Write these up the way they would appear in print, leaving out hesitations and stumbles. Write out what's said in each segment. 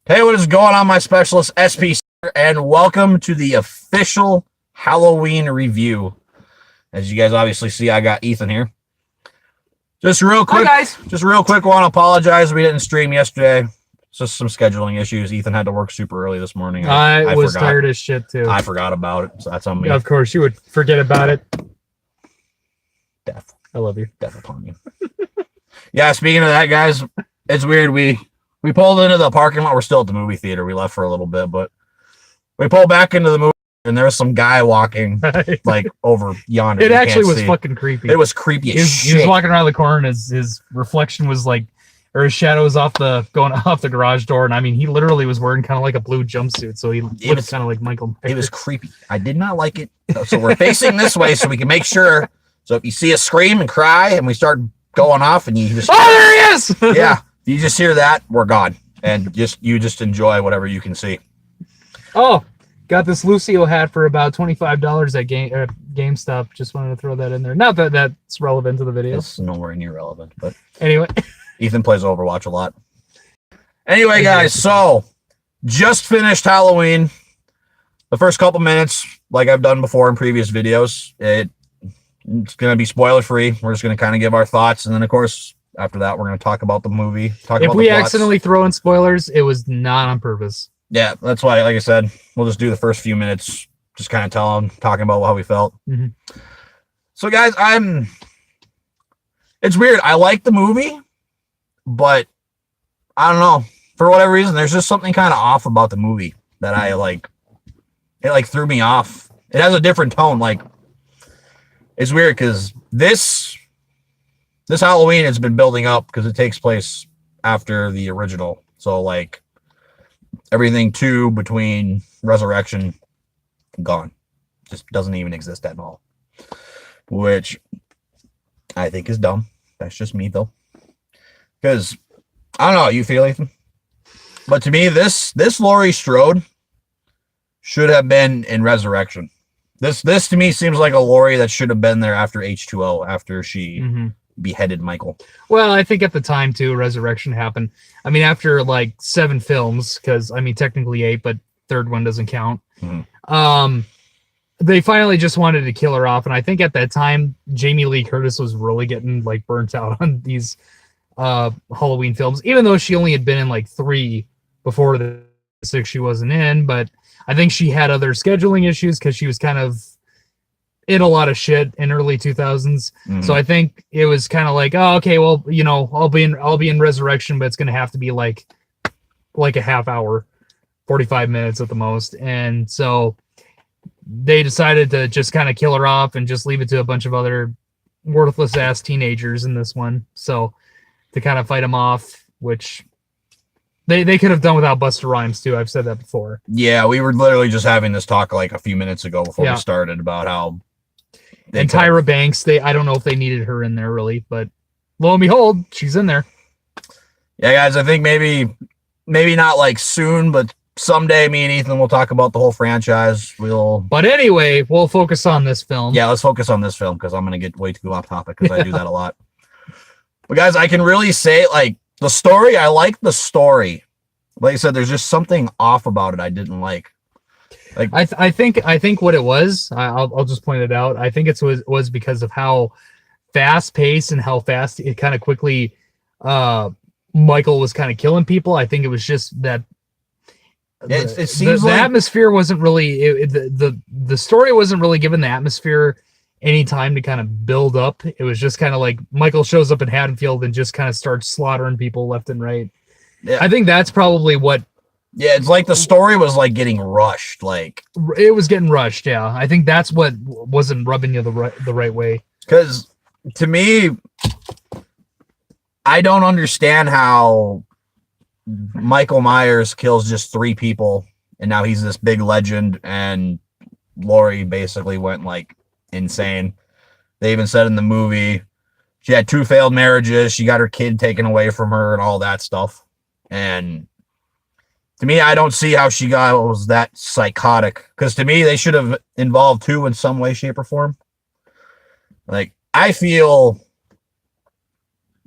Hey, what is going on, my specialist SP, and welcome to the official Halloween review. As you guys obviously see, I got Ethan here. Just real quick, Hi guys. Want to apologize we didn't stream yesterday. It's just some scheduling issues. Ethan had to work super early this morning. I was tired as shit too. I forgot about it, so that's on me. Of course, you would forget about it. Death. I love you. Death upon you. Yeah, speaking of that, guys, it's weird. We pulled into the parking lot. We're still at the movie theater. We left for a little bit, but we pulled back into the movie, and there was some guy walking like over yonder. It actually was fucking creepy. It was creepy as shit. He was walking around the corner, and his reflection was like, or his shadow was going off the garage door, and I mean, he literally was wearing kind of like a blue jumpsuit, so he looked kind of like Michael Myers. It was creepy. I did not like it. So we're facing this way so we can make sure. So if you see us scream and cry, and we start going off, and you just there he is. Yeah, you just hear that, we're gone, and you just enjoy whatever you can see. Oh, got this Lucio hat for about $25 at GameStop. Just wanted to throw that in there. Not that that's relevant to the video. It's nowhere near relevant, but anyway. Ethan plays Overwatch a lot. Anyway, guys, so just finished Halloween. The first couple minutes, like I've done before in previous videos, it's going to be spoiler free. We're just going to kind of give our thoughts, and then of course after that we're going to talk about the movie. If we accidentally throw in spoilers, it was not on purpose. Yeah, that's why, like I said, we'll just do the first few minutes, just kind of talking about how we felt. Mm-hmm. So, guys, it's weird. I like the movie, but I don't know, for whatever reason, there's just something kind of off about the movie that I like. It like threw me off. It has a different tone. Like, it's weird because this Halloween has been building up because it takes place after the original. So like everything between Resurrection, gone. Just doesn't even exist at all. Which I think is dumb. That's just me though. Because I don't know how you feel, Ethan. But to me, this Laurie Strode should have been in Resurrection. This to me seems like a Laurie that should have been there after H2O, after she beheaded Michael. Well, I think at the time too, Resurrection happened. I mean, after like 7 films, because I mean technically 8, but third one doesn't count. They finally just wanted to kill her off, and I think at that time Jamie Lee Curtis was really getting like burnt out on these Halloween films, even though she only had been in like 3 before the 6 she wasn't in. But I think she had other scheduling issues because she was kind of in a lot of shit in early 2000s. So I think it was kind of like, oh, okay, well, you know, I'll be in Resurrection, but it's going to have to be like a half hour, 45 minutes at the most. And so they decided to just kind of kill her off and just leave it to a bunch of other worthless ass teenagers in this one. So to kind of fight them off, which they could have done without Busta Rhymes too. I've said that before. Yeah, we were literally just having this talk like a few minutes ago before we started about how. And Tyra Banks, I don't know if they needed her in there really, but lo and behold, she's in there. Yeah, guys, I think maybe not like soon, but someday me and Ethan will talk about the whole franchise. But anyway, we'll focus on this film. Yeah, let's focus on this film because I'm gonna get way too off topic because I do that a lot. But guys, I can really say like the story. I like the story. Like I said, there's just something off about it I didn't like. Like I think what it was, I'll just point it out. I think it was because of how fast paced and how fast it kind of quickly Michael was kind of killing people. I think it was just that it seems the atmosphere wasn't really the story wasn't really given the atmosphere any time to kind of build up. It was just kind of like Michael shows up in Haddonfield and just kind of starts slaughtering people left and right. Yeah. I think that's probably what. Yeah, it's like the story was like getting rushed. Like it was getting rushed. Yeah, I think that's what wasn't rubbing you the right way. Because to me, I don't understand how Michael Myers kills just 3 people, and now he's this big legend, and Laurie basically went like insane. They even said in the movie she had 2 failed marriages, she got her kid taken away from her, and all that stuff. And to me, I don't see how she was that psychotic. Because to me, they should have involved 2 in some way, shape, or form. Like, I feel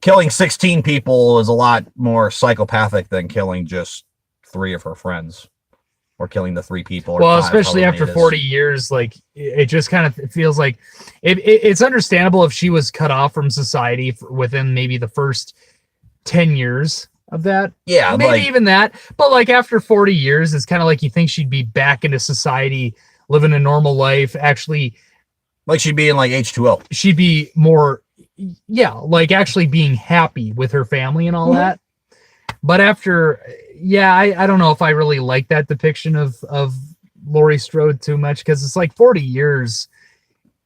killing 16 people is a lot more psychopathic than killing just 3 of her friends, or killing the 3 people. Or Well, 5, especially however after many it is. 40 years, like it just kind of feels like it's understandable if she was cut off from society within maybe the first 10 years of that. Yeah, Maybe like, even that. But like after 40 years, it's kind of like you think she'd be back into society, living a normal life. Actually, like she'd be in like H2O. she'd be more, yeah, like actually being happy with her family and all that. But after, yeah, I don't know if I really like that depiction of Laurie Strode too much, because it's like 40 years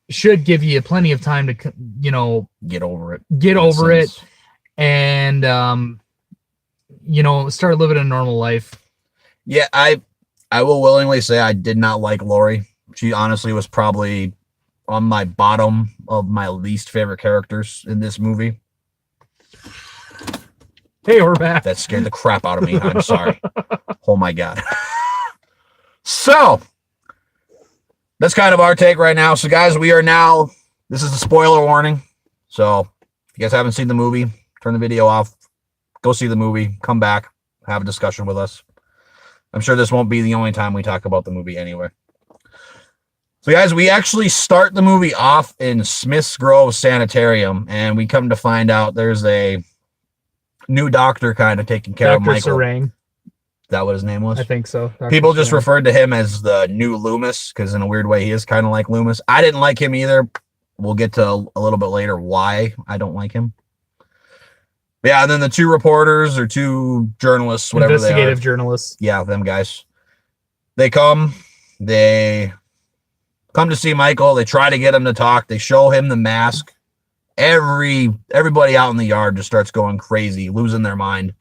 should give you plenty of time to, you know, Get over it. get in a over it sense. and, you know, start living a normal life. Yeah, I will willingly say I did not like Laurie. She honestly was probably on my bottom of my least favorite characters in this movie. Hey, we're back. That scared the crap out of me. I'm sorry. Oh my god. So that's kind of our take right now. So guys, this is a spoiler warning. So if you guys haven't seen the movie, turn the video off, go see the movie, come back, have a discussion with us. I'm sure this won't be the only time we talk about the movie anyway. So guys, we actually start the movie off in Smith's Grove Sanitarium, and we come to find out there's a new doctor kind of taking care of Dr. Michael. Sarang, Is that what his name was? I think so. Dr. People just Sarang. referred to him as the new Loomis, because in a weird way he is kind of like Loomis. I didn't like him either. We'll get to a little bit later why I don't like him. Yeah, and then the 2 reporters or 2 journalists, whatever they are. Investigative journalists. Yeah, them guys. They come to see Michael. They try to get him to talk. They show him the mask. Everybody out in the yard just starts going crazy, losing their mind.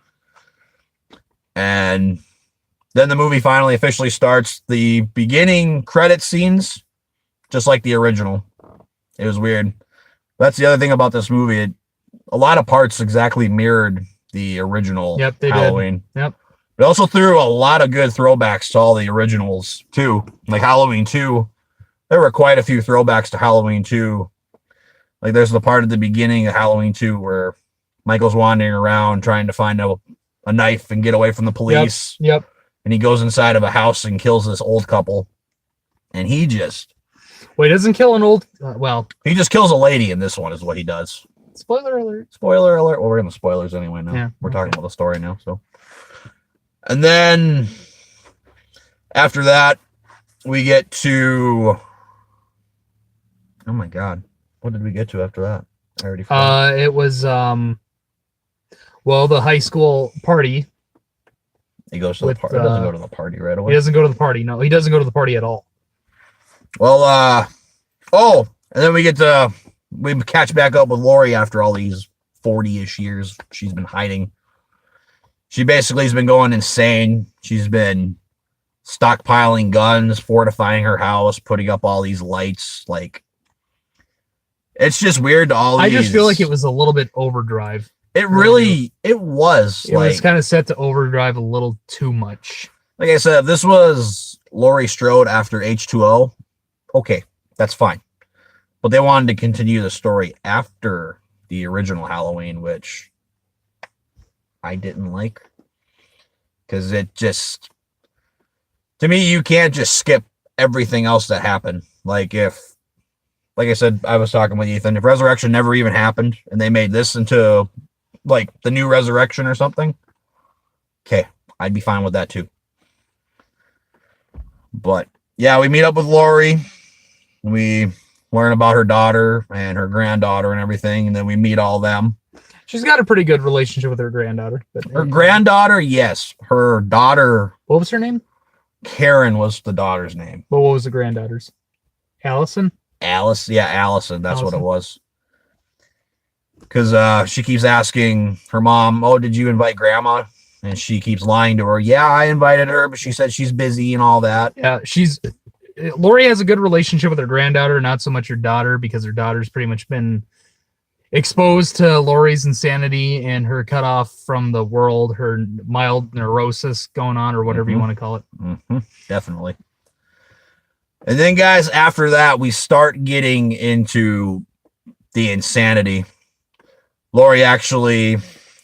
And then the movie finally officially starts. The beginning credit scenes, just like the original. It was weird. That's the other thing about this movie. A lot of parts exactly mirrored the original Yep, they Halloween. did. Yep. It also threw a lot of good throwbacks to all the originals, too. Like Halloween 2. There were quite a few throwbacks to Halloween 2. Like there's the part at the beginning of Halloween 2 where Michael's wandering around trying to find a knife and get away from the police. Yep. And he goes inside of a house and kills this old couple. And he just doesn't kill an old, he just kills a lady in this one is what he does. spoiler alert. Spoiler alert. Well, we're in the spoilers anyway now. Yeah, We're okay. talking about the story now. So, and then after that, we get to, oh my God, what did we get to after that? I already forgot. It was, the high school party. He goes to the party. He doesn't go to the party right away. He doesn't go to the party. No, he doesn't go to the party at all. Well, and then we catch back up with Laurie after all these 40-ish years she's been hiding. She basically has been going insane. She's been stockpiling guns, fortifying her house, putting up all these lights. Like, it's just weird to all I these. just feel like it was a little bit overdrive. It really, it was. It was kind of set to overdrive a little too much. Like I said, if this was Laurie Strode after H2O, okay, that's fine. But they wanted to continue the story after the original Halloween, which I didn't like. Because it just, to me, you can't just skip everything else that happened. Like I said, I was talking with Ethan, if Resurrection never even happened and they made this into like the new Resurrection or something, okay, I'd be fine with that too. But yeah, we meet up with Laurie. We learn about her daughter and her granddaughter and everything, and then we meet all them. She's got a pretty good relationship with her granddaughter. But Her granddaughter, yes. Her daughter, what was her name? Karen, was the daughter's name. But what was the granddaughter's? Allison? Alice, yeah, Allison. That's what it Allison. was. Because she keeps asking her mom, "Oh, did you invite Grandma?" And she keeps lying to her. Yeah, I invited her, but she said she's busy and all that. Yeah, Laurie has a good relationship with her granddaughter, not so much her daughter, because her daughter's pretty much been exposed to Laurie's insanity and her cut off from the world, her mild neurosis going on, or whatever you want to call it. Mm-hmm, definitely. And then, guys, after that, we start getting into the insanity. Laurie actually,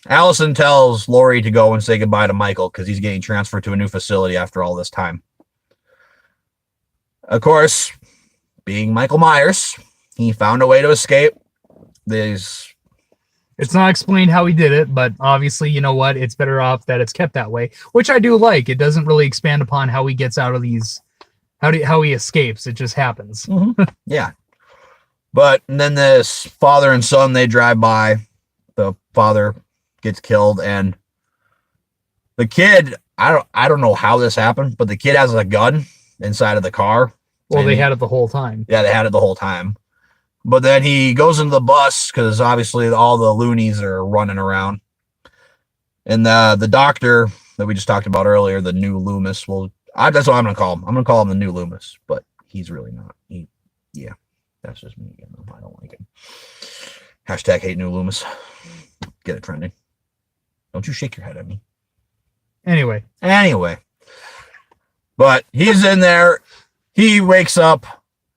Allison tells Lori to go and say goodbye to Michael because he's getting transferred to a new facility after all this time. Of course, being Michael Myers, he found a way to escape. It's not explained how he did it, but obviously, you know what? It's better off that it's kept that way, which I do like. It doesn't really expand upon how he gets out of these, how he escapes. It just happens. Mm-hmm. Yeah. But then this father and son, they drive by. The father gets killed, and the kid, I don't know how this happened, but the kid has a gun inside of the car. Well, they had it the whole time. Yeah, they had it the whole time. But then he goes into the bus because obviously all the loonies are running around. And the doctor that we just talked about earlier, the new Loomis, that's what I'm going to call him. I'm going to call him the new Loomis, but he's really not. Yeah, that's just me. I don't like him. Hashtag hate new Loomis. Get it trending. Don't you shake your head at me. Anyway. But he's in there. He wakes up.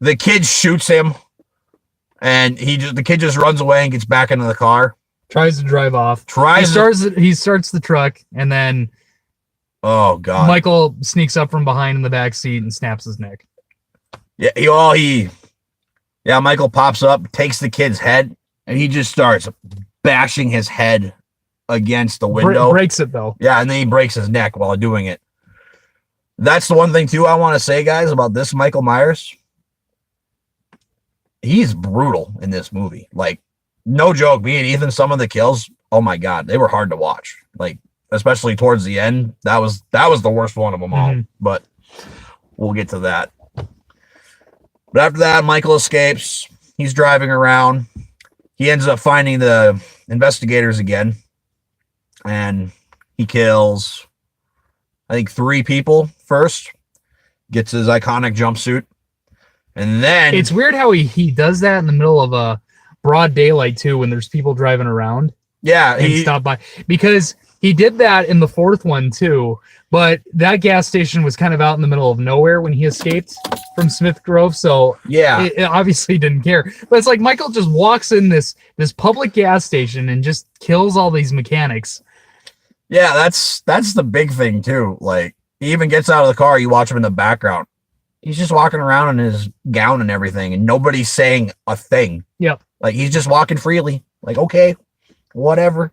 The kid shoots him. And the kid just runs away and gets back into the car. Tries to drive off. He starts the truck, and then oh god, Michael sneaks up from behind in the back seat and snaps his neck. Yeah, Michael pops up, takes the kid's head, and he just starts bashing his head against the window. Breaks it though. Yeah, and then he breaks his neck while doing it. That's the one thing too I want to say, guys, about this Michael Myers. He's brutal in this movie. Like, no joke, me and Ethan, some of the kills, oh my god, they were hard to watch. Like, especially towards the end, that was the worst one of them all. Mm-hmm. But we'll get to that. But after that, Michael escapes. He's driving around. He ends up finding the investigators again, and he kills, I think, 3 people first. Gets his iconic jumpsuit. And then it's weird how he does that in the middle of a broad daylight too, when there's people driving around. Yeah, he stopped by, because he did that in the 4th one too. But that gas station was kind of out in the middle of nowhere when he escaped from Smith Grove, so yeah, it obviously didn't care. But it's like Michael just walks in this public gas station and just kills all these mechanics. Yeah, that's the big thing too. Like, he even gets out of the car. You watch him in the background. He's just walking around in his gown and everything, and nobody's saying a thing. Yep. Like, he's just walking freely. Like, okay, whatever.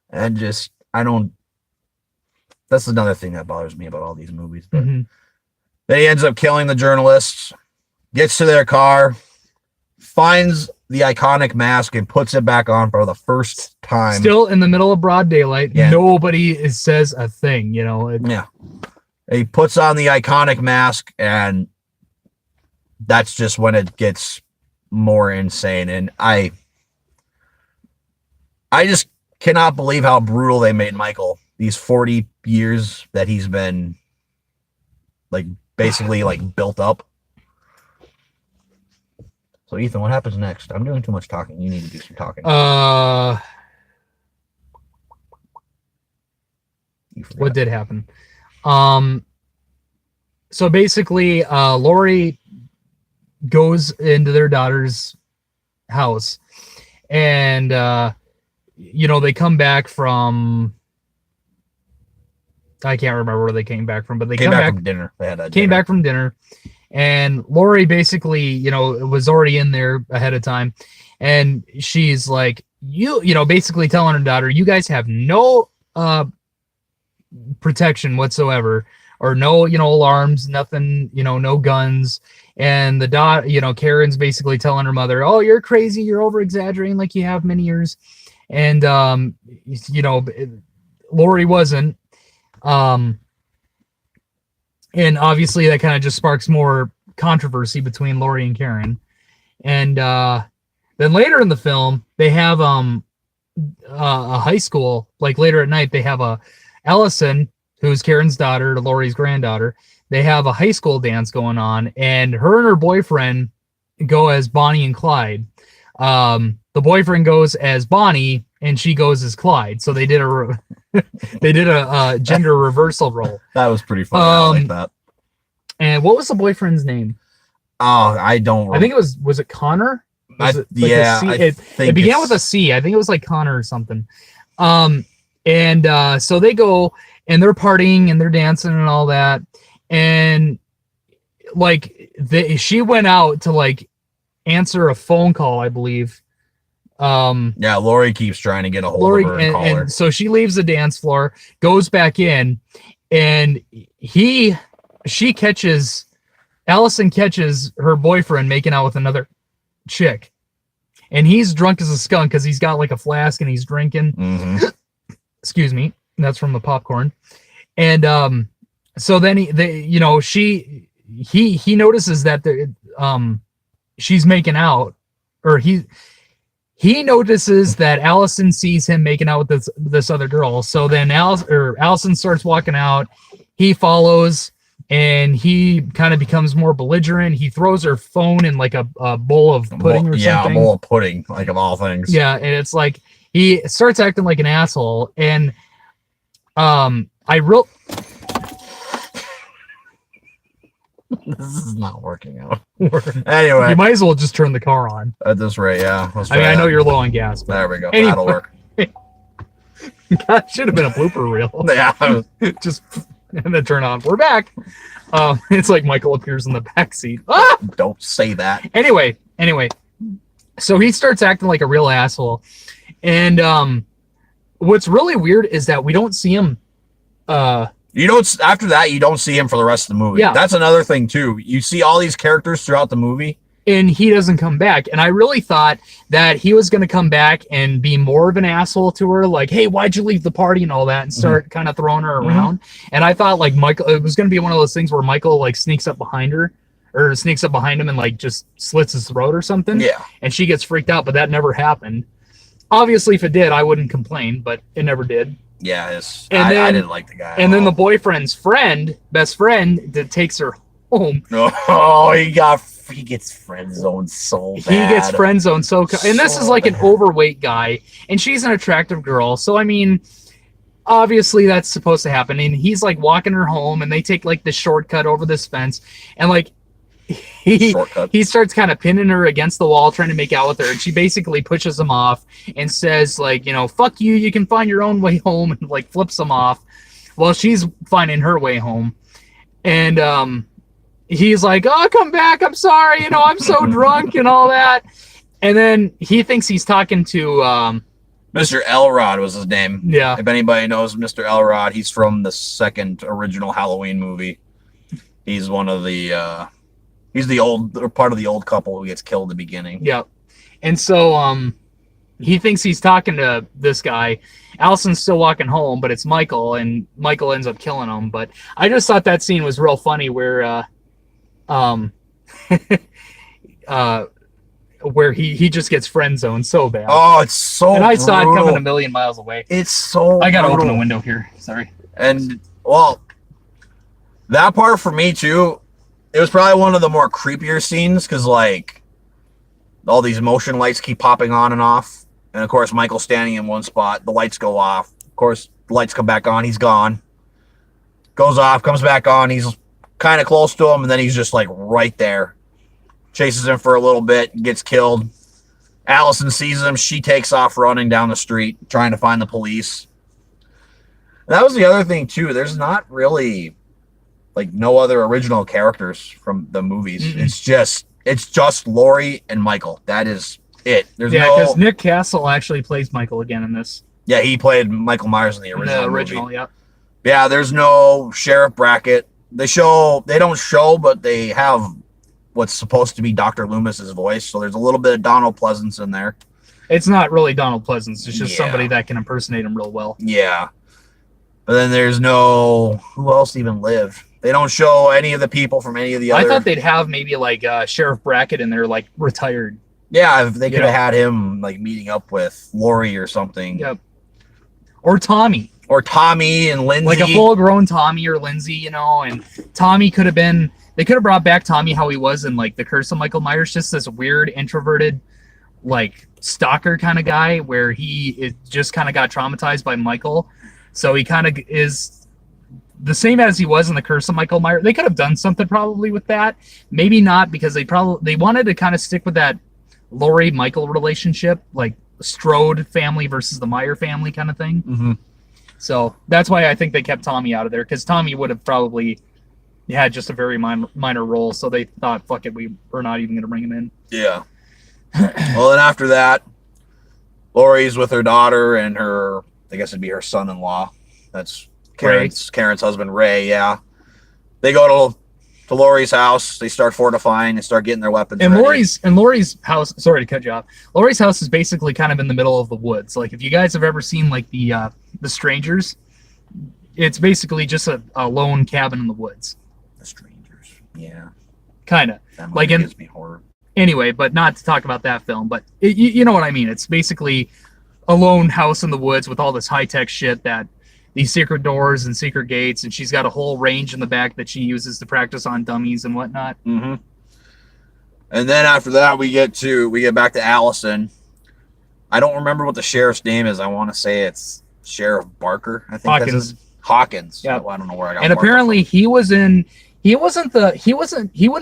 And just, that's another thing that bothers me about all these movies. But then he ends up killing the journalists, gets to their car, finds the iconic mask and puts it back on for the first time. Still in the middle of broad daylight. Yeah. Nobody says a thing, Yeah. He puts on the iconic mask, and that's just when it gets more insane. And I just cannot believe how brutal they made Michael these 40 years that he's been, like, basically, like, built up. So, Ethan, what happens next? I'm doing too much talking. You need to do some talking. What did happen? So basically, Lori goes into their daughter's house, and they come back from, I can't remember where they came back from, but they came back from dinner. They had came back from dinner, and Lori basically, was already in there ahead of time, and she's like, basically telling her daughter, you guys have no protection whatsoever, or no, alarms, nothing, no guns. And the Karen's basically telling her mother, oh, you're crazy, you're over exaggerating like you have many years. And Lori wasn't. And obviously that kind of just sparks more controversy between Lori and Karen. And then later in the film, they have a high school, like later at night, they have Allison, who's Karen's daughter, Lori's granddaughter. They have a high school dance going on, and her and her boyfriend go as Bonnie and Clyde. The boyfriend goes as Bonnie, and she goes as Clyde. So they did a gender reversal role. That was pretty fun. I like that. And what was the boyfriend's name? Oh, I don't. I think it was it Connor? It began with a C. I think it was like Connor or something. So they go and they're partying and they're dancing and all that. And like she went out to like answer a phone call, I believe. Yeah, Lori keeps trying to get a hold of her and call her. And so she leaves the dance floor, goes back in, and Allison catches her boyfriend making out with another chick. And he's drunk as a skunk because he's got like a flask and he's drinking. Mm-hmm. Excuse me. That's from the popcorn. And so then he notices that she's making out, or he notices that Allison sees him making out with this other girl. So then Allison starts walking out. He follows, and he kind of becomes more belligerent. He throws her phone in like a bowl of pudding or something. Yeah, a bowl of pudding, like of all things. Yeah, and it's like he starts acting like an asshole. And this is not working out. Anyway, you might as well just turn the car on. At this rate, yeah. I know you're low on gas. But there we go. anyway. That'll work. That should have been a blooper reel. Yeah. Just and then turn on. We're back. It's like Michael appears in the back seat. Ah! Don't say that. Anyway. So he starts acting like a real asshole. And what's really weird is that we don't see him. You don't. After that, you don't see him for the rest of the movie. Yeah. That's another thing too. You see all these characters throughout the movie, and he doesn't come back. And I really thought that he was going to come back and be more of an asshole to her, like, "Hey, why'd you leave the party?" and all that, and start kind of throwing her around. And I thought like Michael, it was going to be one of those things where Michael like sneaks up behind her, or sneaks up behind him and like just slits his throat or something. Yeah. And she gets freaked out, but that never happened. Obviously, if it did, I wouldn't complain, but it never did. Yeah, I didn't like the guy. And then the boyfriend's best friend, that takes her home. Oh, he gets friend zoned so bad. He gets friend zoned and this is like an overweight guy, and she's an attractive girl. So I mean, obviously that's supposed to happen. And he's like walking her home, and they take like the shortcut over this fence, and like he starts kind of pinning her against the wall, trying to make out with her, and she basically pushes him off and says like, fuck you, you can find your own way home, and like flips him off while she's finding her way home. And he's like, oh, come back, I'm sorry, I'm so drunk and all that. And then he thinks he's talking to Mr. Elrod was his name. Yeah. If anybody knows Mr. Elrod, he's from the second original Halloween movie. He's one of the he's the part of the old couple who gets killed at the beginning. Yeah. And so he thinks he's talking to this guy. Allison's still walking home, but it's Michael, and Michael ends up killing him. But I just thought that scene was real funny where where he just gets friend zoned so bad. Oh, it's so And I brutal. saw it coming a million miles away. It's so I gotta brutal. open the window here. Sorry. And well, that part for me too, it was probably one of the more creepier scenes because like all these motion lights keep popping on and off, and of course Michael's standing in one spot, the lights go off, of course the lights come back on, he's gone, goes off, comes back on, he's kind of close to him, and then he's just like right there, chases him for a little bit, gets killed. Allison sees him, she takes off running down the street trying to find the police. That was the other thing too, there's not really like no other original characters from the movies. Mm-mm. It's just Lori and Michael. That is it. There's because Nick Castle actually plays Michael again in this. Yeah, he played Michael Myers in the original movie. Yeah. Yeah, there's no Sheriff Brackett. They don't show, but they have what's supposed to be Dr. Loomis's voice. So there's a little bit of Donald Pleasance in there. It's not really Donald Pleasance. It's just Yeah. somebody that can impersonate him real well. Yeah. But then there's no, who else even lived? They don't show any of the people from any of the other. I thought they'd have maybe like Sheriff Brackett in there, like retired. Yeah, if they could have had him like meeting up with Lori or something. Yep. Or Tommy. Or Tommy and Lindsay. Like a full-grown Tommy or Lindsay, and Tommy could have been. They could have brought back Tommy how he was in like The Curse of Michael Myers, just this weird introverted, like stalker kind of guy, where he just kind of got traumatized by Michael, so he kind of is the same as he was in The Curse of Michael Myers. They could have done something probably with that. Maybe not, because they wanted to kind of stick with that Laurie Michael relationship, like Strode family versus the Meyer family kind of thing. Mm-hmm. So that's why I think they kept Tommy out of there, because Tommy would have probably had just a very minor role. So they thought, fuck it, we're not even going to bring him in. Yeah. Well, then after that, Lori's with her daughter and her, I guess it'd be her son-in-law. That's Karen's husband, Ray. Yeah. They go to Lori's house. They start fortifying and start getting their weapons And ready. Lori's house, sorry to cut you off. Lori's house is basically kind of in the middle of the woods. Like if you guys have ever seen like the Strangers, it's basically just a lone cabin in the woods. The Strangers. Yeah. Kind of. That Like movie gives me horror. Anyway, but not to talk about that film, but you know what I mean. It's basically a lone house in the woods with all this high-tech shit, that these secret doors and secret gates, and she's got a whole range in the back that she uses to practice on dummies and whatnot. Mm-hmm. And then after that, we get back to Allison. I don't remember what the sheriff's name is. I want to say it's Sheriff Barker. I think that's Hawkins. Yeah. I don't know where I got. And Barker apparently from. he wouldn't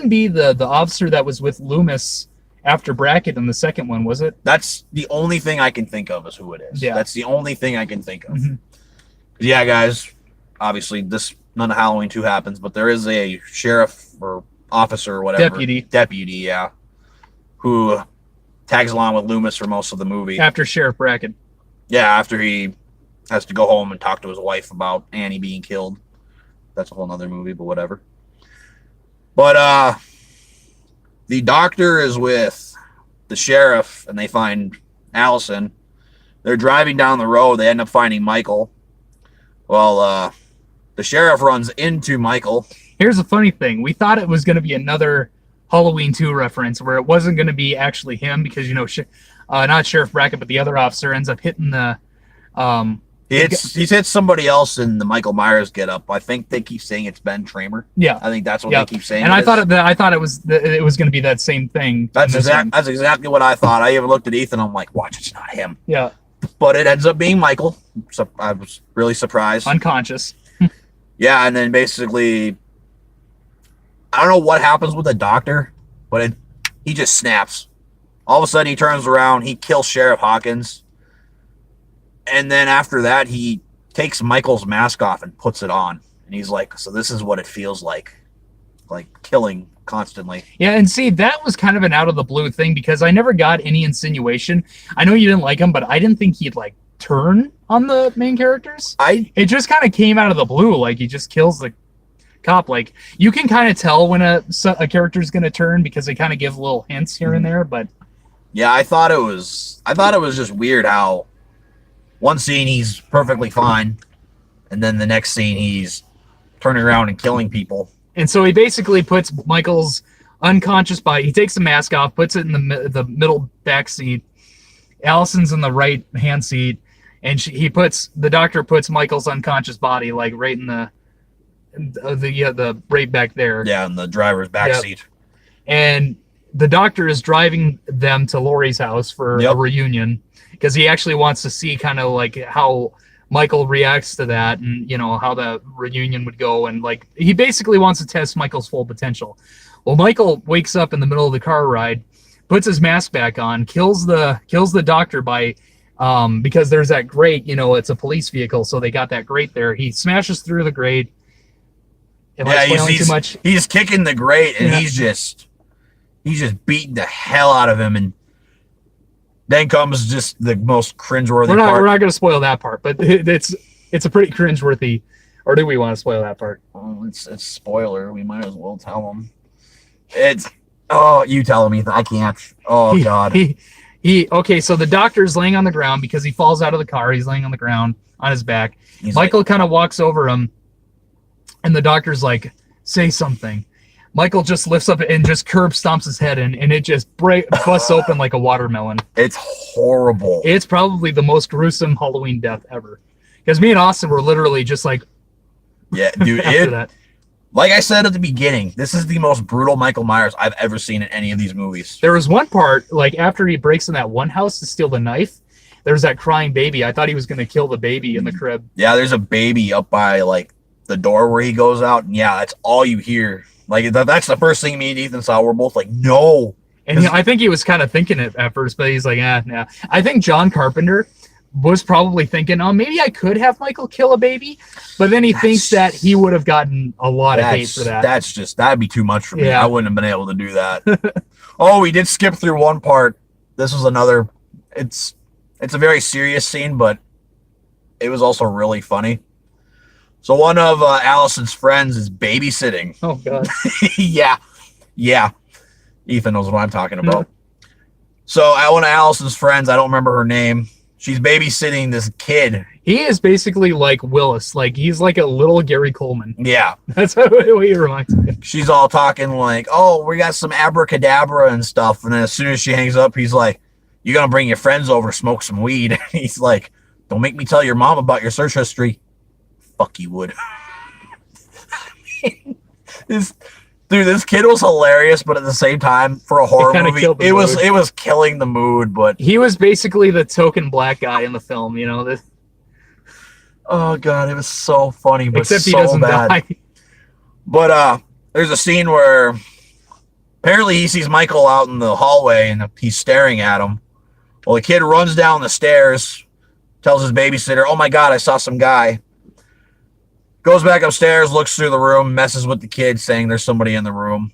be the officer that was with Loomis after Brackett in the second one, was it? That's the only thing I can think of is who it is. Yeah. That's the only thing I can think of. Mhm. Yeah, guys. Obviously, none of Halloween 2 happens, but there is a sheriff or officer or whatever. Deputy, yeah. Who tags along with Loomis for most of the movie. After Sheriff Brackett. Yeah, after he has to go home and talk to his wife about Annie being killed. That's a whole nother movie, but whatever. But the doctor is with the sheriff, and they find Allison. They're driving down the road. They end up finding Michael. Well, the sheriff runs into Michael. Here's a funny thing. We thought it was going to be another Halloween 2 reference where it wasn't going to be actually him, because, not Sheriff Brackett, but the other officer ends up hitting the... He's hit somebody else in the Michael Myers getup. I think they keep saying it's Ben Tramer. Yeah. I think that's what they keep saying. And I thought it was going to be that same thing. That's exactly what I thought. I even looked at Ethan. I'm like, watch, it's not him. Yeah. But it ends up being Michael. So I was really surprised. Unconscious. Yeah, and then basically, I don't know what happens with the doctor, but he just snaps. All of a sudden, he turns around. He kills Sheriff Hawkins. And then after that, he takes Michael's mask off and puts it on. And he's like, so this is what it feels like killing constantly. Yeah, and see, that was kind of an out of the blue thing, because I never got any insinuation. I know you didn't like him, but I didn't think he'd turn on the main characters. It just kind of came out of the blue, like he just kills the cop. Like you can kind of tell when a character's going to turn, because they kind of give little hints here and there. But yeah, I thought it was just weird how one scene he's perfectly fine, and then the next scene he's turning around and killing people. And so he basically puts Michael's unconscious body. He takes the mask off, puts it in the middle back seat. Allison's in the right hand seat, and the doctor puts Michael's unconscious body right in the right back there. Yeah, in the driver's back seat. And the doctor is driving them to Lori's house for a reunion, because he actually wants to see kind of how Michael reacts to that, and how the reunion would go, and he basically wants to test Michael's full potential. Well, Michael wakes up in the middle of the car ride, puts his mask back on, kills the doctor by because there's that grate, it's a police vehicle, so they got that grate there. He smashes through the grate. Am I spoiling too much? He's kicking the grate, and he's just beating the hell out of him, and then comes just the most cringeworthy part. We're not going to spoil that part, but it's a pretty cringeworthy. Or do we want to spoil that part? Oh, it's a spoiler. We might as well tell them. You tell him, Ethan. I can't. Oh, God. Okay, so the doctor's laying on the ground because he falls out of the car. He's laying on the ground on his back. Michael kind of walks over him, and the doctor's like, say something. Michael just lifts up and just curb stomps his head in, and it just busts open like a watermelon. It's horrible. It's probably the most gruesome Halloween death ever. Because me and Austin were literally just like, yeah, dude. after that. Like I said at the beginning, this is the most brutal Michael Myers I've ever seen in any of these movies. There was one part, after he breaks in that one house to steal the knife, there's that crying baby. I thought he was going to kill the baby in the crib. Yeah, there's a baby up by the door where he goes out, and yeah, that's all you hear. That's the first thing me and Ethan saw. We're both like, no. And I think he was kind of thinking it at first, but he's like, nah. I think John Carpenter was probably thinking, oh, maybe I could have Michael kill a baby. But then he thinks that he would have gotten a lot of hate for that. That'd be too much for me. Yeah. I wouldn't have been able to do that. Oh, we did skip through one part. This was another, it's a very serious scene, but it was also really funny. So one of Allison's friends is babysitting. Oh, God. Yeah. Ethan knows what I'm talking about. So one of Allison's friends, I don't remember her name. She's babysitting this kid. He is basically like Willis. Like, he's like a little Gary Coleman. Yeah. That's how he reminds me. She's all talking like, oh, we got some abracadabra and stuff. And then as soon as she hangs up, he's like, you going to bring your friends over, smoke some weed. And he's like, don't make me tell your mom about your search history. Fuck you would. This kid was hilarious, but at the same time, for a horror movie, it was killing the mood. But he was basically the token black guy in the film, you know. Oh God, it was so funny, but except so he doesn't bad. die. But there's a scene where apparently he sees Michael out in the hallway and he's staring at him. Well, the kid runs down the stairs, tells his babysitter, "Oh my God, I saw some guy." Goes back upstairs, looks through the room, messes with the kid, saying there's somebody in the room.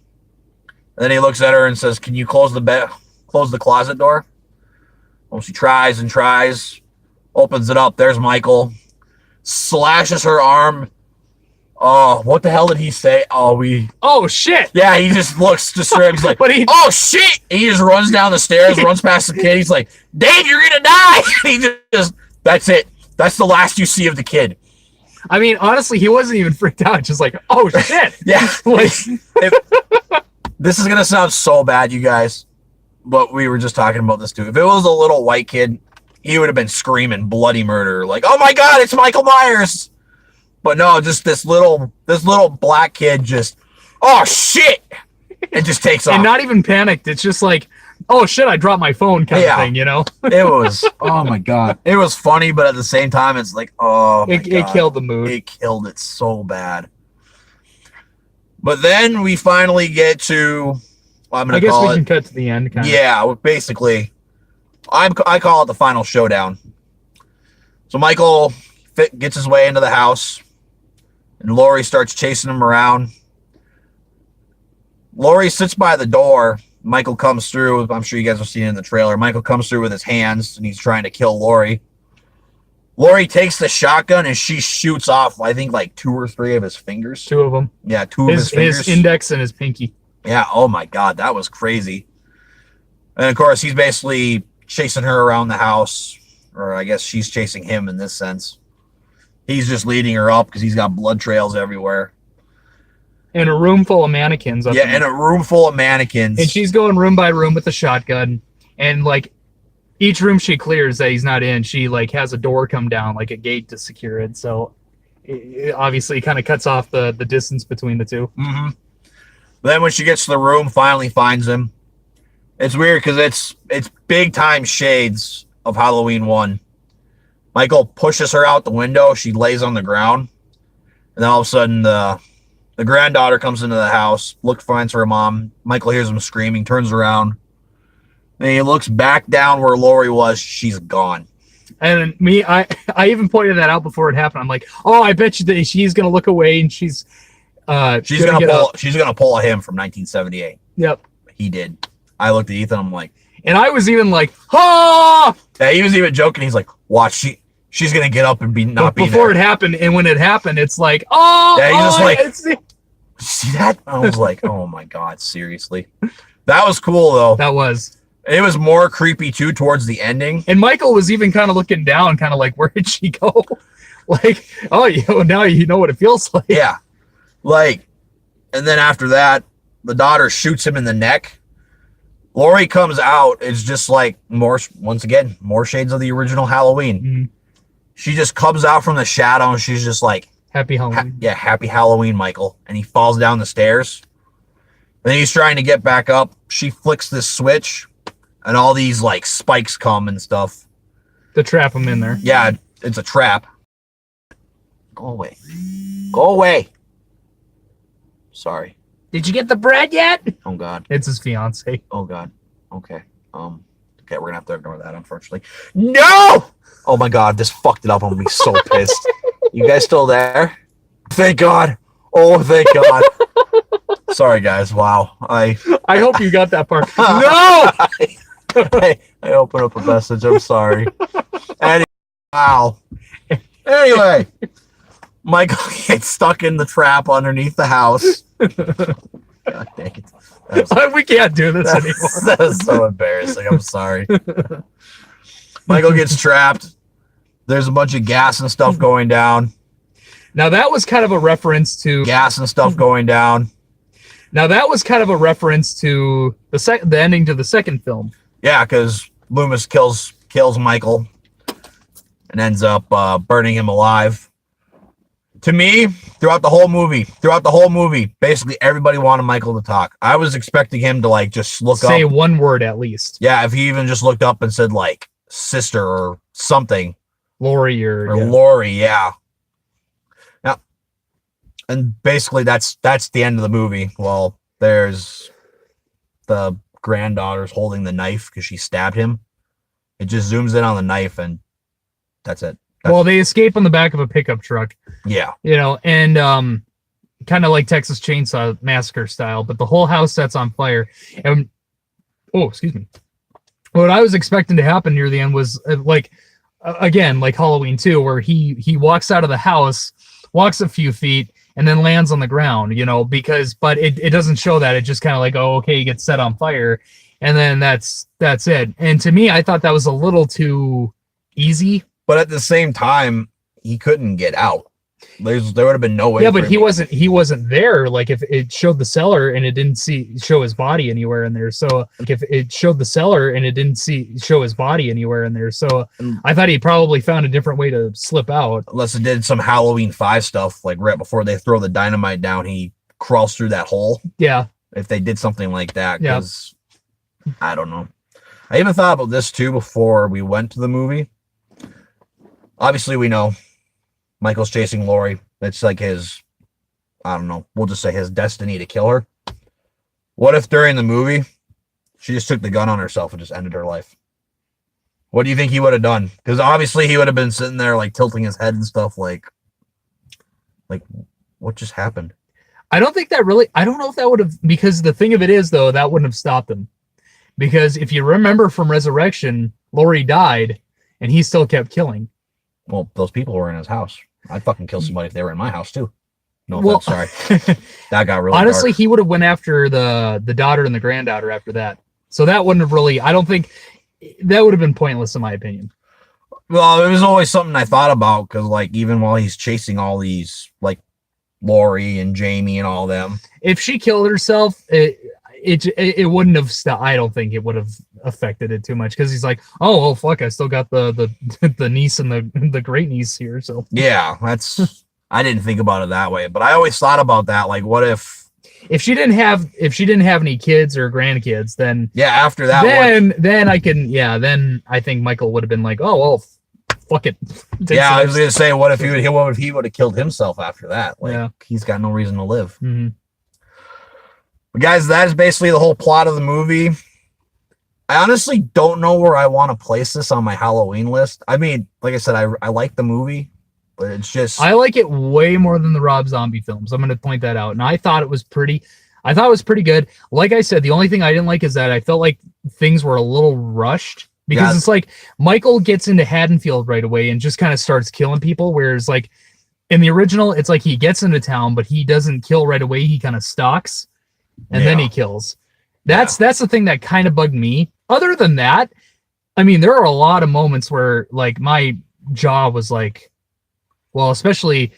And then he looks at her and says, "Can you close the closet door?" Well, she tries and tries, opens it up. There's Michael, slashes her arm. Oh, what the hell did he say? Oh shit! Yeah, he just looks disturbed. He's like, oh shit! And he just runs down the stairs, runs past the kid. He's like, "Dave, you're gonna die!" And he just, that's it. That's the last you see of the kid. I mean, honestly, he wasn't even freaked out. Just like, oh shit! Yeah. This is gonna sound so bad, you guys, but we were just talking about this too. If it was a little white kid, he would have been screaming bloody murder, like, "Oh my God, it's Michael Myers!" But no, just this little black kid just, oh shit, it just takes off. And not even panicked. It's just like, oh shit, I dropped my phone kind of thing, you know? It was, oh my God. It was funny, but at the same time, it's like, oh my God. It killed the mood. It killed it so bad. But then we finally get to, I'm going to call it. I guess we can cut to the end, kind of. Yeah, basically. I call it the final showdown. So Michael gets his way into the house, and Laurie starts chasing him around. Laurie sits by the door. Michael comes through. I'm sure you guys have seen it in the trailer. Michael comes through with his hands, and he's trying to kill Laurie. Laurie takes the shotgun, and she shoots off, I think, like 2 or 3 of his fingers. 2 of them. Yeah, 2 of his fingers. His index and his pinky. Yeah, oh my God, that was crazy. And, of course, he's basically chasing her around the house, or I guess she's chasing him in this sense. He's just leading her up because he's got blood trails everywhere. In a room full of mannequins. Yeah, in a room full of mannequins. And she's going room by room with the shotgun. And, like, each room she clears that he's not in, she, like, has a door come down, like a gate to secure it. So, it obviously kind of cuts off the distance between the two. Mm-hmm. Then when she gets to the room, finally finds him. It's weird because it's big-time shades of Halloween 1. Michael pushes her out the window. She lays on the ground. And then all of a sudden, the granddaughter comes into the house, finds her mom. Michael hears him screaming, turns around. And he looks back down where Laurie was. She's gone. And I even pointed that out before it happened. I'm like, oh, I bet you that she's going to look away and she's gonna pull a him from 1978. Yep. He did. I looked at Ethan. I'm like, and I was even like, ah! Yeah, he was even joking. He's like, watch, she's gonna get up and not be before there. It happened. And when it happened, it's like, oh, yeah, he's just like, see that? I was like, oh my God, seriously. That was cool though. That was. It was more creepy too towards the ending. And Michael was even kind of looking down, kind of like, where did she go? Like, oh, now you know what it feels like. Yeah. Like, and then after that, the daughter shoots him in the neck. Laurie comes out. It's just like more shades of the original Halloween. Mm-hmm. She just comes out from the shadow and she's just like, happy Halloween. Happy Halloween, Michael. And he falls down the stairs. Then he's trying to get back up. She flicks this switch and all these like spikes come and stuff. To trap him in there. Yeah, it's a trap. Go away. Go away. Sorry. Did you get the bread yet? Oh God. It's his fiance. Oh God. Okay. Okay, we're gonna have to ignore that, unfortunately. No! Oh my god, this fucked it up. I'm gonna be so pissed. You guys still there? Thank God. Oh, thank God. Sorry, guys. Wow. I hope you got that part. No! I opened up a message. I'm sorry. Wow. Anyway, Michael gets stuck in the trap underneath the house. God dang it. We can't do this anymore. That is so embarrassing. I'm sorry. Michael gets trapped. There's a bunch of gas and stuff going down. Now that was kind of a reference to Gas and stuff going down. Now that was kind of a reference to the ending to the second film. Yeah, because Loomis kills Michael and ends up burning him alive. To me, throughout the whole movie, basically everybody wanted Michael to talk. I was expecting him to like just look up. Say one word at least. Yeah, if he even just looked up and said like sister or something. Lori or Lori, yeah. Now, and basically that's the end of the movie. Well, there's the granddaughter's holding the knife because she stabbed him. It just zooms in on the knife and that's it. Well, they escape on the back of a pickup truck. Yeah. You know, and kind of like Texas Chainsaw Massacre style, but the whole house sets on fire. And excuse me. What I was expecting to happen near the end was again, like Halloween 2, where he walks out of the house, walks a few feet, and then lands on the ground, you know, but it doesn't show that. It just kind of like, oh, okay, he gets set on fire. And then that's it. And to me, I thought that was a little too easy. But at the same time, he couldn't get out. There would have been no way. Yeah, but he wasn't there. Like if it showed the cellar and it didn't show his body anywhere in there. So like if it showed the cellar and it didn't show his body anywhere in there. So I thought he probably found a different way to slip out. Unless it did some Halloween 5 stuff, like right before they throw the dynamite down, he crawls through that hole. Yeah. If they did something like that, yeah. Because I don't know. I even thought about this too before we went to the movie. Obviously, we know Michael's chasing Lori. It's like his, I don't know, we'll just say his destiny to kill her. What if during the movie, she just took the gun on herself and just ended her life? What do you think he would have done? Because obviously he would have been sitting there like tilting his head and stuff like what just happened? I don't know if that would have, because the thing of it is though, that wouldn't have stopped him. Because if you remember from Resurrection, Lori died and he still kept killing. Well, those people were in his house. I'd fucking kill somebody if they were in my house too. No offense, sorry. That got really honestly dark. He would have went after the daughter and the granddaughter after that. So that wouldn't have really, I don't think that would have been pointless in my opinion. Well, it was always something I thought about because like even while he's chasing all these like Lori and Jamie and all them, if she killed herself, it wouldn't have I don't think it would have affected it too much because he's like, oh well, fuck, I still got the niece and the great niece here. So yeah, that's I didn't think about it that way, but I always thought about that. Like, what if she didn't have any kids or grandkids, then after that, then I think Michael would have been like, oh well, fuck it. I was gonna say, what if he would have killed himself after that? Like, he's got no reason to live. Mm-hmm. But guys, that is basically the whole plot of the movie. I honestly don't know where I want to place this on my Halloween list. I mean, like I said, I like the movie, but it's just I like it way more than the Rob Zombie films. I'm going to point that out. And I thought it was pretty good. Like I said, the only thing I didn't like is that I felt like things were a little rushed because it's like Michael gets into Haddonfield right away and just kind of starts killing people. Whereas like in the original, it's like he gets into town, but he doesn't kill right away. He kind of stalks. And then he kills. That's the thing that kind of bugged me. Other than that, I mean, there are a lot of moments where like my jaw was like, well, especially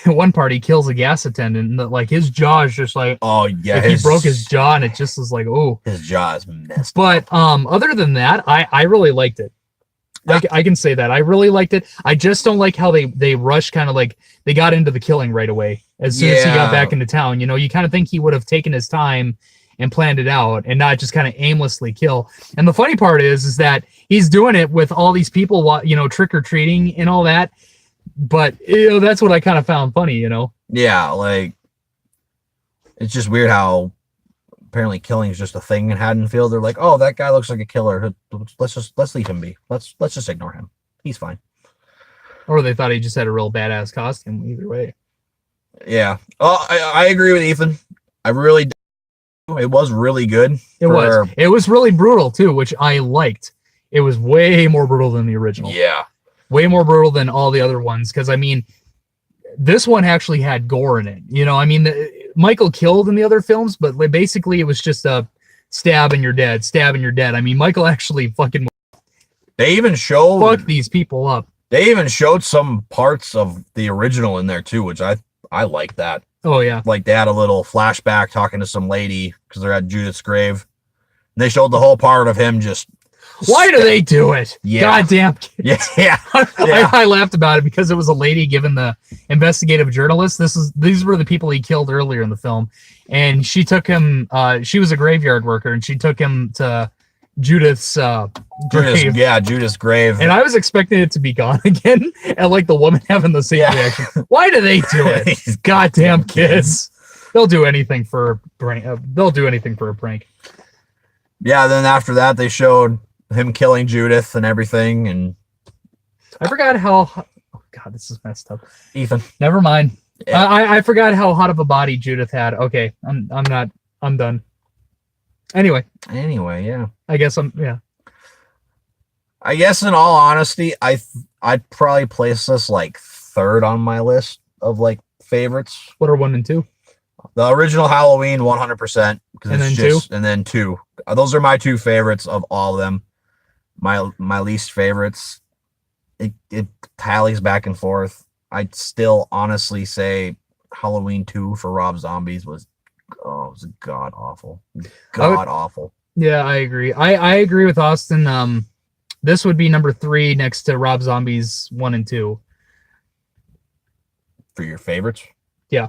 one part he kills a gas attendant and like his jaw is just like, oh yeah, like he broke his jaw and it just was like, oh, his jaw is messed. But other than that, I really liked it. I can say that I really liked it. I just don't like how they rushed, kind of like they got into the killing right away as soon as he got back into town. You know, you kind of think he would have taken his time and planned it out and not just kind of aimlessly kill. And the funny part is that he's doing it with all these people, you know, trick or treating and all that. But you know, that's what I kind of found funny. You know. Yeah, like it's just weird how apparently killing is just a thing in Haddonfield. They're like, oh, that guy looks like a killer. Let's leave him be. Let's just ignore him. He's fine. Or they thought he just had a real badass costume. Either way. Yeah. Oh, I agree with Ethan. I really do. It was really good. It was really brutal too, which I liked. It was way more brutal than the original. Yeah. Way more brutal than all the other ones. Because I mean, this one actually had gore in it. You know, I mean, Michael killed in the other films, but basically it was just a stab and you're dead, stab and you're dead. I mean, Michael actually fucking They even showed fuck these people up. They even showed some parts of the original in there too, which I like that. Oh yeah. Like they had a little flashback talking to some lady because they're at Judith's grave. They showed the whole part of him just. Why do they do it? Yeah. Goddamn kids. Yeah. I laughed about it because it was a lady given the investigative journalist. These were the people he killed earlier in the film, and she took him. She was a graveyard worker, and she took him to Judith's grave. Judith's grave. And I was expecting it to be gone again, and like the woman having the same reaction. Why do they do it? These goddamn kids. They'll do anything for a prank. They'll do anything for a prank. Yeah. Then after that, they showed him killing Judith and everything, and I forgot how. Oh God, this is messed up. Ethan. Never mind. Yeah. I forgot how hot of a body Judith had. Okay, I'm done. Anyway, yeah. I guess I guess in all honesty, I'd probably place this like third on my list of like favorites. What are 1 and 2? The original Halloween, 100%. And then 2? And then 2. Those are my 2 favorites of all of them. My least favorites, it tallies back and forth. I'd still honestly say Halloween 2 for Rob Zombies was god awful. God awful. Yeah, I agree. I agree with Austin. This would be number 3 next to Rob Zombies 1 and 2. For your favorites? Yeah.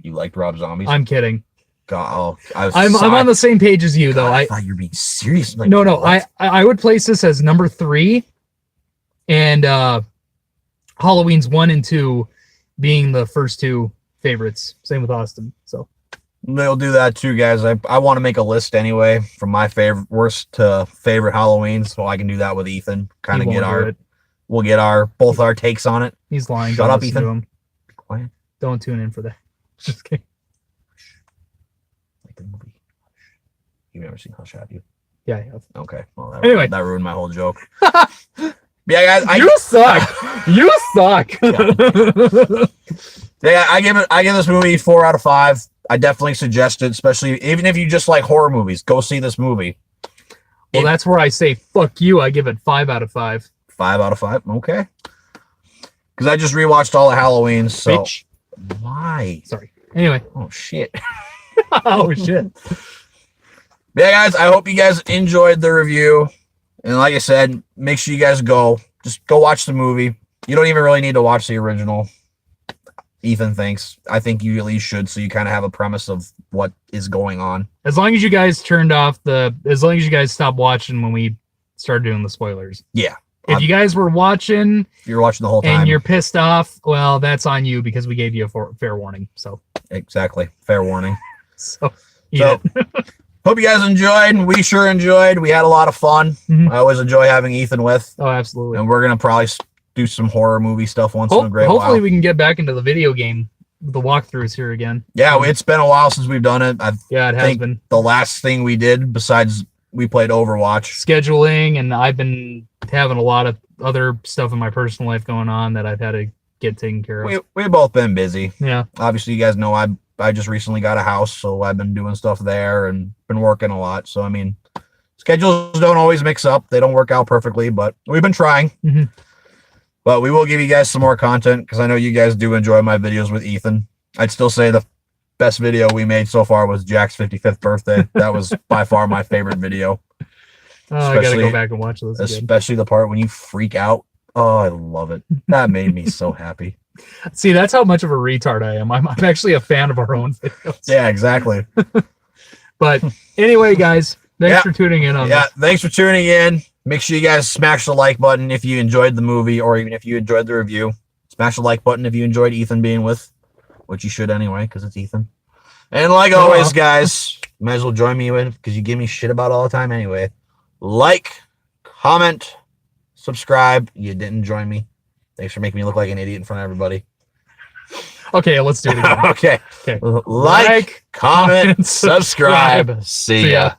You liked Rob Zombies? I'm kidding. God, I'm on the same page as you, though. I thought you were being serious. Like, no. I would place this as number 3, and Halloween's 1 and 2 being the first 2 favorites. Same with Austin. So they'll do that too, guys. I want to make a list anyway from my favorite worst to favorite Halloween, so I can do that with Ethan. Kind of we'll get both our takes on it. He's lying. Shut Don't up, listen to Ethan. him. Quiet. Don't tune in for that. Just kidding. Like the movie. You've never seen Hush, have you? Yeah, I have. Okay. Well, Anyway. that ruined my whole joke. Yeah, guys. You suck. You suck. Yeah, I give this movie 4 out of 5. I definitely suggest it, especially even if you just like horror movies, go see this movie. Well, that's where I say fuck you. I give it 5 out of 5. 5 out of 5. Okay. Because I just rewatched all the Halloweens. So Bitch. why? Sorry. Anyway. Oh shit. Oh shit. Yeah, guys. I hope you guys enjoyed the review. And like I said, make sure you guys just go watch the movie. You don't even really need to watch the original. Ethan thinks. I think you at least should, so you kind of have a premise of what is going on. As long as you guys stopped watching when we started doing the spoilers. Yeah. If you guys were watching, if you're watching the whole time and you're pissed off, well, that's on you because we gave you a fair warning. So exactly, fair warning. So hope you guys enjoyed. We sure enjoyed. We had a lot of fun. Mm-hmm. I always enjoy having Ethan with. Oh, absolutely. And we're gonna probably do some horror movie stuff once in a great while. Hopefully we can get back into the video game, the walkthroughs here again. Yeah, it's been a while since we've done it. It has been. The last thing we did, besides we played Overwatch. Scheduling, and I've been having a lot of other stuff in my personal life going on that I've had to get taken care of. We've both been busy. Yeah. Obviously, you guys know I just recently got a house, so I've been doing stuff there and been working a lot. So, I mean, schedules don't always mix up. They don't work out perfectly, but we've been trying. Mm-hmm. But we will give you guys some more content because I know you guys do enjoy my videos with Ethan. I'd still say the best video we made so far was Jack's 55th birthday. That was by far my favorite video. Oh, I gotta go back and watch this again. Especially the part when you freak out. Oh, I love it. That made me so happy. See, that's how much of a retard I am. I'm actually a fan of our own videos. Yeah, exactly. But anyway, guys, thanks for tuning in on this. Thanks for tuning in. Make sure you guys smash the like button if you enjoyed the movie or even if you enjoyed the review. Smash the like button if you enjoyed Ethan being with, which you should anyway because it's Ethan. And like always, guys, might as well join me in because you give me shit about it all the time anyway. Like, comment, subscribe. You didn't join me. Thanks for making me look like an idiot in front of everybody. Okay, let's do it again. Okay. Okay. Like, comment, subscribe. See ya.